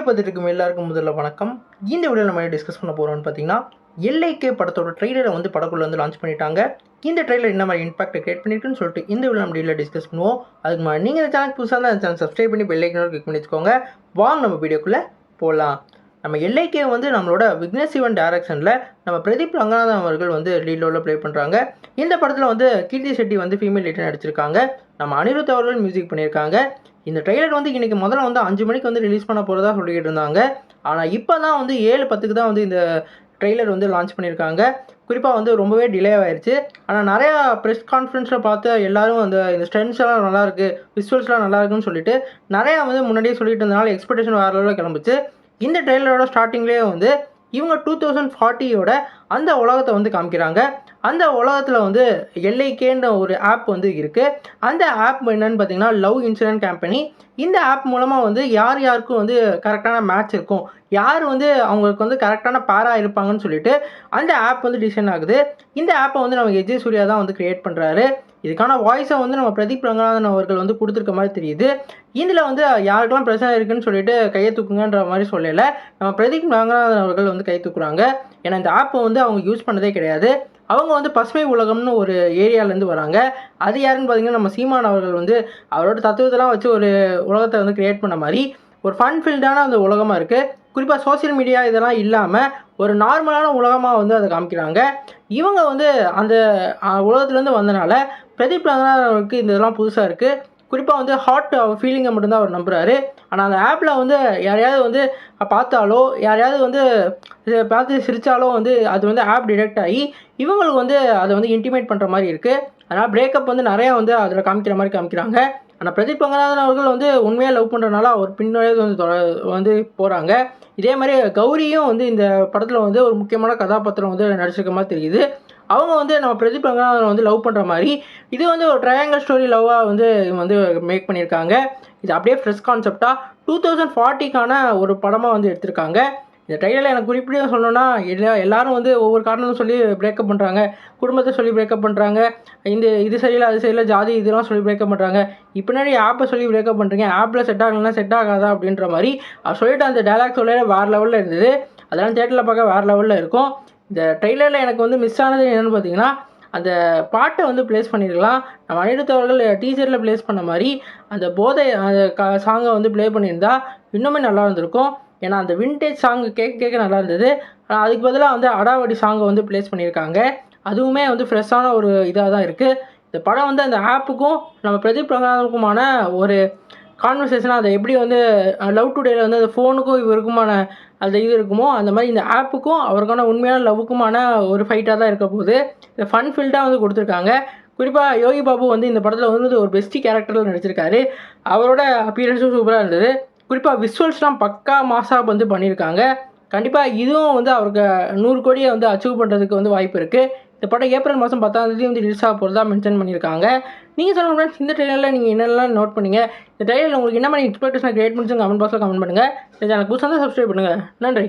பார்த்துட்டு இருக்கும் எல்லாருக்கும் முதல்ல வணக்கம். இந்த வீடியோவில் நம்ம டிஸ்கஸ் பண்ண போகிறோம்னு பார்த்தீங்கன்னா, எல்ஐகே படத்தோட ட்ரெய்லரை வந்து படக்குள்ள வந்து லான்ச் பண்ணிட்டாங்க. இந்த ட்ரெய்லர் என்ன மாதிரி இம்பாக்ட் கிரியேட் பண்ணியிருக்குன்னு சொல்லிட்டு இந்த வீடியோ நம்ம டீலில் டிஸ்கஸ் பண்ணுவோம். அதுக்கு முன்னாடி நீங்கள் இந்த சேனல் புதுசாக தான் சேனல் சப்ஸ்கிரைப் பண்ணி பெல் ஐக்கனோட கிளிக் பண்ணி வச்சுக்கோங்க. வாங்க நம்ம வீடியோக்குள்ளே போகலாம். நம்ம எல்ஐகே வந்து நம்மளோட விக்னேஷ் சிவன் டைரக்ஷனில் நம்ம பிரதீப் ரங்கநாதன் அவர்கள் வந்து லீட் ரோலில் ப்ளே பண்ணுறாங்க. இந்த படத்தில் வந்து கீர்த்தி செட்டி வந்து ஃபீமேல் லீடர் நடிச்சிருக்காங்க. நம்ம அனிருத் அவர்கள் மியூசிக் பண்ணியிருக்காங்க. இந்த ட்ரெய்லர் வந்து இன்றைக்கி முதல்ல வந்து 5 மணிக்கு வந்து ரிலீஸ் பண்ண போகிறதா சொல்லிக்கிட்டு இருந்தாங்க. ஆனால் இப்போ தான் வந்து 7:10க்கு தான் வந்து இந்த ட்ரெய்லர் வந்து லான்ச் பண்ணியிருக்காங்க. குறிப்பாக வந்து ரொம்பவே டிலே ஆயிடுச்சு. ஆனால் நிறையா ப்ரெஸ் கான்ஃபரன்ஸில் பார்த்து எல்லோரும் இந்த ஸ்டென்ஸ் எல்லாம் நல்லாயிருக்கு, விசுவல்ஸ்லாம் நல்லாயிருக்குன்னு சொல்லிட்டு நிறையா வந்து முன்னாடியே சொல்லிட்டு இருந்தனால எக்ஸ்பெக்டேஷன் வேறு லெவலில் கிளம்பிச்சு. இந்த ட்ரெய்லரோட ஸ்டார்டிங்லேயே வந்து இவங்க 2040யோட அந்த உலகத்தை வந்து காமிக்கிறாங்க. அந்த உலகத்தில் வந்து எல்ஐகேன்ற ஒரு ஆப் வந்து இருக்குது. அந்த ஆப் என்னன்னு பார்த்தீங்கன்னா லவ் இன்சூரன்ஸ் கம்பெனி. இந்த ஆப் மூலமாக வந்து யார் யாருக்கும் வந்து கரெக்டான மேட்ச் இருக்கும், யார் வந்து அவங்களுக்கு வந்து கரெக்டான பேராக இருப்பாங்கன்னு சொல்லிட்டு அந்த ஆப் வந்து டிசைன் ஆகுது. இந்த ஆப்பை வந்து நம்ம எஜே சூர்யா தான் வந்து கிரியேட் பண்ணுறாரு. இதுக்கான வாய்ஸை வந்து நம்ம பிரதீப் ரங்கநாதன் அவர்கள் வந்து கொடுத்துருக்க மாதிரி தெரியுது. இதில் வந்து யாருக்கெல்லாம் பிரச்சனை இருக்குன்னு சொல்லிட்டு கையை தூக்குங்கன்ற மாதிரி சொல்லலை, நம்ம பிரதீப் ரங்கநாதன் அவர்கள் வந்து கை தூக்குறாங்க. ஏன்னா இந்த ஆப்பை வந்து அவங்க யூஸ் பண்ணதே கிடையாது. அவங்க வந்து பசுமை உலகம்னு ஒரு ஏரியாவிலேருந்து வராங்க. அது யாருன்னு பார்த்தீங்கன்னா நம்ம சீமான் அவர்கள் வந்து அவரோட தத்துவத்தெல்லாம் வச்சு ஒரு உலகத்தை வந்து கிரியேட் பண்ண மாதிரி ஒரு ஃபன் ஃபீல்டான அந்த உலகமாக இருக்குது. குறிப்பாக சோசியல் மீடியா இதெல்லாம் இல்லாமல் ஒரு நார்மலான உலகமாக வந்து அதை காமிக்கிறாங்க. இவங்க வந்து அந்த உலகத்துலேருந்து வந்தனால பிரதீப் ரங்கநாதன் அவருக்கு இந்த இதெல்லாம் புதுசாக இருக்குது. குறிப்பாக வந்து ஹார்ட் ஃபீலிங்கை மட்டும்தான் அவர் நம்புகிறாரு. ஆனால் அந்த ஆப்பில் வந்து யாரையாவது வந்து பார்த்தாலோ யாரையாவது வந்து பார்த்து சிரித்தாலோ வந்து அது வந்து ஆப் டிடெக்ட் ஆகி இவங்களுக்கு வந்து அதை வந்து இன்டிமேட் பண்ணுற மாதிரி இருக்குது. அதனால் பிரேக்கப் வந்து நிறையா வந்து அதில் காமிக்கிற மாதிரி காமிக்கிறாங்க. ஆனால் பிரதீப் ரங்கநாதன் அவர்கள் வந்து உண்மையாக லவ் பண்ணுறதுனால அவர் பின்னாடியே வந்து போகிறாங்க. இதே மாதிரி கௌரியும் வந்து இந்த படத்தில் வந்து ஒரு முக்கியமான கதாபாத்திரம் வந்து நடிச்சிருக்க மாதிரி தெரியுது. அவங்க வந்து நம்ம பிரதீப் ரங்கநாதன் வந்து லவ் பண்ணுற மாதிரி இது வந்து ஒரு ட்ரையாங்கல் ஸ்டோரி லவ்வாக வந்து இவங்க வந்து மேக் பண்ணியிருக்காங்க. இது அப்படியே ஃப்ரெஷ் கான்செப்டாக 2040க்கான ஒரு படமாக வந்து எடுத்திருக்காங்க. இந்த ட்ரெய்லரில் எனக்கு குறிப்பிட்டு சொல்லணும்னா எல்லாரும் வந்து ஒவ்வொரு காரணமும் சொல்லி பிரேக்கப் பண்ணுறாங்க, குடும்பத்தை சொல்லி பிரேக்கப் பண்ணுறாங்க, இது சரியில்லை அது சரியில்லை ஜாதி இதெல்லாம் சொல்லி பிரேக்கப் பண்ணுறாங்க. இப்போ பின்னாடி ஆப்பை சொல்லி பிரேக்கப் பண்ணுறீங்க, ஆப்பில் செட் ஆகலைன்னா செட் ஆகாதா அப்படின்ற மாதிரி அவர் சொல்லிட்டு அந்த டைலாக் சொல்ல வேறு லெவலில் இருந்தது. அதெல்லாம் தேட்டரில் பார்க்க வேறு லெவலில் இருக்கும். இந்த ட்ரெய்லரில் எனக்கு வந்து மிஸ் ஆனது என்னென்னு பார்த்தீங்கன்னா அந்த பாட்டை வந்து ப்ளேஸ் பண்ணியிருக்கலாம். நம்ம அனிருத் அவர்கள் டீசரில் ப்ளேஸ் பண்ண மாதிரி அந்த போதை அந்த சாங்கை வந்து ப்ளே பண்ணியிருந்தா இன்னுமே நல்லா இருந்திருக்கும். ஏன்னா அந்த விண்டேஜ் சாங்கு கேட்க நல்லா இருந்தது. ஆனால் அதுக்கு பதிலாக வந்து அடாவடி சாங்கை வந்து ப்ளேஸ் பண்ணியிருக்காங்க. அதுவுமே வந்து ஃப்ரெஷ்ஷான ஒரு இதாக தான் இருக்குது. இந்த படம் வந்து அந்த ஆப்புக்கும் நம்ம பிரதீப் ரங்கநாதனுக்குமான ஒரு கான்வர்சேஷனாக அதை எப்படி வந்து லவ் டுடேயில் வந்து அந்த ஃபோனுக்கும் இவருக்குமான அந்த இது இருக்குமோ அந்த மாதிரி இந்த ஆப்புக்கும் அவருக்கான உண்மையான லவ்வுக்குமான ஒரு ஃபைட்டாக தான் இருக்க போகுது. இந்த ஃபன் ஃபீல்டாக வந்து கொடுத்துருக்காங்க. குறிப்பாக யோகி பாபு வந்து இந்த படத்தில் வந்து ஒரு பெஸ்டி கேரக்டரில் நடிச்சிருக்காரு. அவரோட அப்பியரன்ஸும் சூப்பராக இருந்தது. குறிப்பாக விசுவல்ஸ்லாம் பக்கா மாசாக வந்து பண்ணியிருக்காங்க. கண்டிப்பாக இதுவும் வந்து அவருக்கு 100 கோடியை வந்து அச்சீவ் பண்ணுறதுக்கு வந்து வாய்ப்பு இருக்குது. இந்த படம் ஏப்ரல் மாதம் 10ஆம் தேதி வந்து ரிலீஸ் ஆக போகிறதா மென்ஷன் பண்ணியிருக்காங்க. நீங்கள் சொல்லுங்கள் ஃப்ரெண்ட்ஸ், இந்த ட்ரெய்லரில் நீங்கள் என்னெல்லாம் நோட் பண்ணீங்க, இந்த ட்ரெய்லரில் உங்களுக்கு என்ன மாதிரி எக்ஸ்பெக்டேஷன் கிரியேட் பண்ணிச்சு கமெண்ட் பாக்ஸில் கமெண்ட் பண்ணுங்கள். இந்த சேனல் புதுசாக சப்ஸ்கிரைப் பண்ணுங்கள். நன்றி.